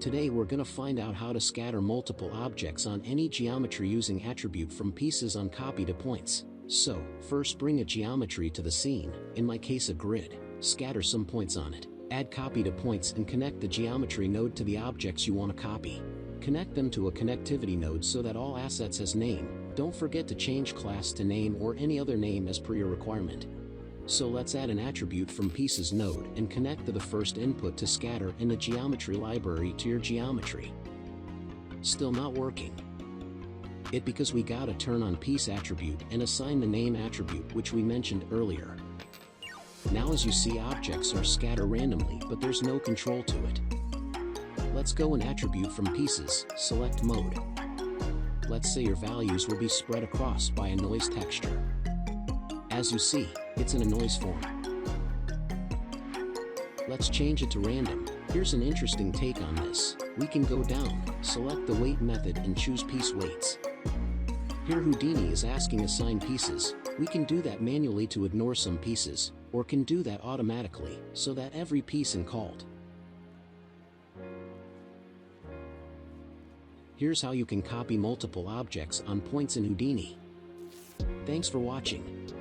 Today we're gonna find out how to scatter multiple objects on any geometry using attribute from pieces on copy to points. So, first bring a geometry to the scene, in my case a grid, scatter some points on it, add copy to points and connect the geometry node to the objects you want to copy. Connect them to a connectivity node so that all assets has name. Don't forget to change class to name or any other name as per your requirement. So let's add an attribute from pieces node and connect to the first input to scatter in the geometry library to your geometry. Still not working. It because we gotta turn on piece attribute and assign the name attribute which we mentioned earlier. Now as you see, objects are scattered randomly but there's no control to it. Let's go in attribute from pieces, select mode. Let's say your values will be spread across by a noise texture. As you see, it's in a noise form. Let's change it to random. Here's an interesting take on this. We can go down, select the weight method and choose piece weights. Here Houdini is asking assign pieces. We can do that manually to ignore some pieces, or can do that automatically, so that every piece is called. Here's how you can copy multiple objects on points in Houdini. Thanks for watching.